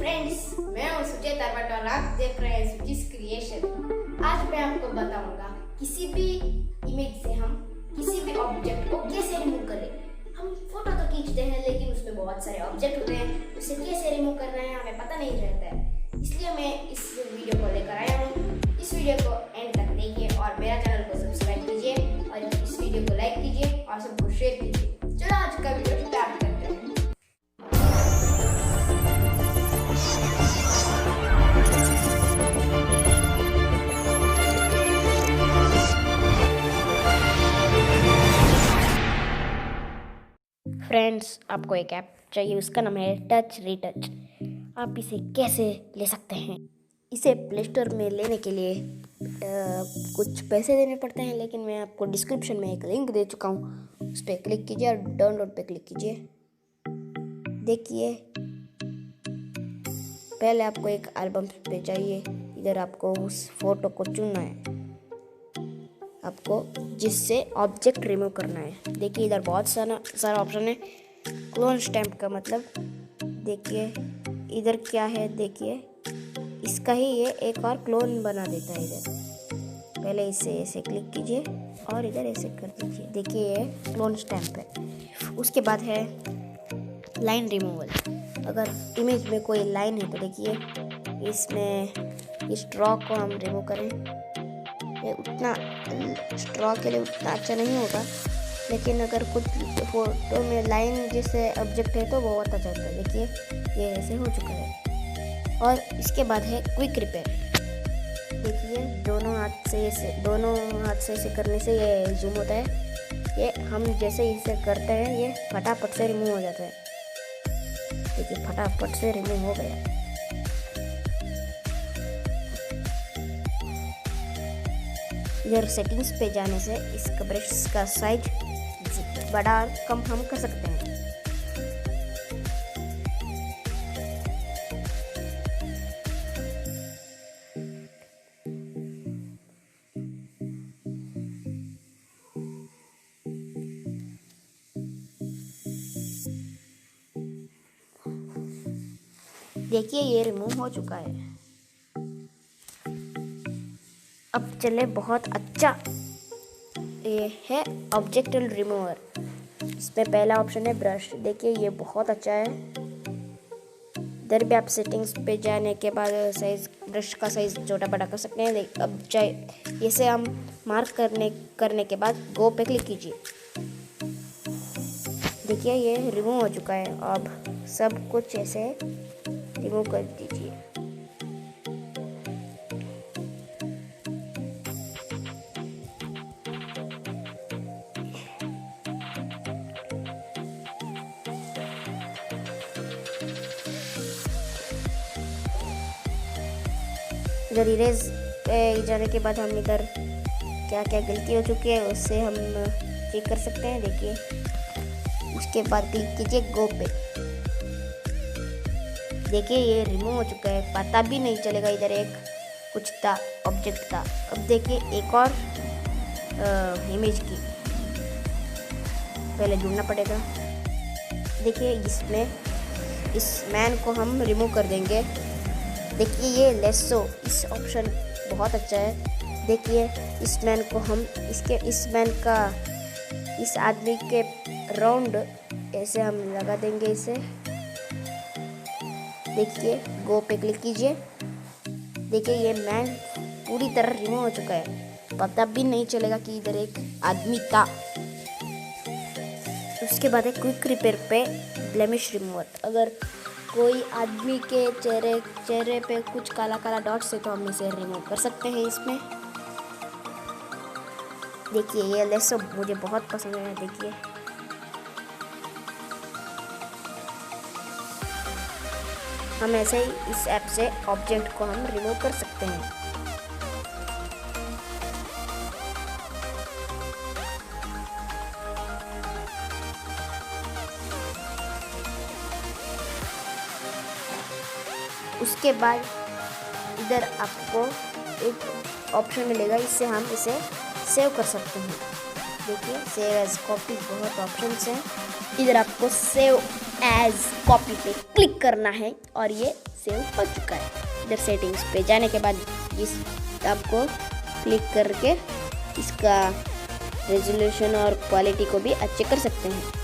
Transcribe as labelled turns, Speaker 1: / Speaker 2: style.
Speaker 1: Friends, मैं हूँ सुजय तरवट और आप देख रहे हैं सुचीज क्रिएशन। आज मैं आपको बताऊंगा किसी भी इमेज से हम किसी भी ऑब्जेक्ट को कैसे रिमूव करें। हम फोटो तो खींचते हैं लेकिन उसमें बहुत सारे ऑब्जेक्ट होते हैं, उसे कैसे रिमूव कर रहे हैं हमें पता नहीं रहता है। इसलिए मैं इस वीडियो को लेकर आया हूँ। इस वीडियो को एंड तक देखिए और मेरा चैनल को सब्सक्राइब कीजिए और इस वीडियो को लाइक कीजिए और सबको शेयर कीजिए। चलो आज का वीडियो स्टार्ट करते हैं। फ्रेंड्स, आपको एक ऐप चाहिए, उसका नाम है टच रिटच। आप इसे कैसे ले सकते हैं? इसे प्ले स्टोर में लेने के लिए कुछ पैसे देने पड़ते हैं, लेकिन मैं आपको डिस्क्रिप्शन में एक लिंक दे चुका हूँ। उस पर क्लिक कीजिए और डाउनलोड पे क्लिक कीजिए। देखिए, पहले आपको एक एल्बम पे चाहिए। इधर आपको उस फोटो को चुनना है, आपको जिससे ऑब्जेक्ट रिमूव करना है। देखिए, इधर बहुत सारा ऑप्शन है। क्लोन स्टैम्प का मतलब देखिए इधर क्या है। देखिए, इसका ही ये एक और क्लोन बना देता है। इधर पहले इसे ऐसे क्लिक कीजिए और इधर ऐसे कर दीजिए। देखिए, ये क्लोन स्टैम्प है। उसके बाद है लाइन रिमूवल। अगर इमेज में कोई लाइन है तो देखिए, इसमें इस ड्रॉ को हम रिमूव करें। ये उतना स्ट्रॉ के लिए उतना अच्छा नहीं होगा, लेकिन अगर कुछ फोटो में लाइन जैसे ऑब्जेक्ट है तो बहुत अच्छा होता है। देखिए, ये ऐसे हो चुका है। और इसके बाद है क्विक रिपेयर। देखिए, दोनों हाथ से ऐसे करने से ये जूम होता है। ये हम जैसे इसे करते हैं ये फटाफट से रिमूव हो जाता है। देखिए, फटाफट से रिमूव हो गया। इधर सेटिंग्स पे जाने से इसका ब्रश का साइज बड़ा और कम हम कर सकते हैं। देखिए, ये रिमूव हो चुका है। अब चले बहुत अच्छा, ये है ऑब्जेक्ट रिमूवर। इसमें पहला ऑप्शन है ब्रश। देखिए, ये बहुत अच्छा है। इधर भी आप सेटिंग्स पे जाने के बाद साइज ब्रश का साइज छोटा बड़ा कर सकते हैं। अब चाहे इसे हम मार्क करने के बाद गो पे क्लिक कीजिए। देखिए, ये रिमूव हो चुका है। अब सब कुछ ऐसे रिमूव कर दीजिए। इधर इरेज पे जाने के बाद हम इधर क्या क्या गलती हो चुकी है उससे हम चेक कर सकते हैं। देखिए, उसके बाद क्लिक कीजिए गो पे। देखिए, ये रिमूव हो चुका है, पता भी नहीं चलेगा इधर एक कुछ था, ऑब्जेक्ट था। अब देखिए, एक और इमेज की पहले ढूंढना पड़ेगा। देखिए, इसमें इस मैन को हम रिमूव कर देंगे। देखिए, ये लेसो इस ऑप्शन बहुत अच्छा है। देखिए, इस मैन को हम इस मैन का इस आदमी के राउंड ऐसे हम लगा देंगे इसे। देखिए, गो पे क्लिक कीजिए। देखिए, ये मैन पूरी तरह रिमूव हो चुका है, पता भी नहीं चलेगा कि इधर एक आदमी था। उसके बाद है क्विक रिपेयर पे ब्लेमिश रिमूवर। अगर कोई आदमी के चेहरे पे कुछ काला काला डॉट्स है तो हम इसे रिमूव कर सकते हैं इसमें। देखिए, ये लेसो मुझे बहुत पसंद है। देखिए, हम ऐसे ही इस ऐप से ऑब्जेक्ट को हम रिमूव कर सकते हैं। उसके बाद इधर आपको एक ऑप्शन मिलेगा, इससे हम इसे सेव कर सकते हैं। देखिए, सेव एज कॉपी बहुत ऑप्शंस हैं। इधर आपको सेव एज कॉपी पे क्लिक करना है और ये सेव हो चुका है। इधर सेटिंग्स पे जाने के बाद इस आपको क्लिक करके इसका रेजोल्यूशन और क्वालिटी को भी अच्छे कर सकते हैं।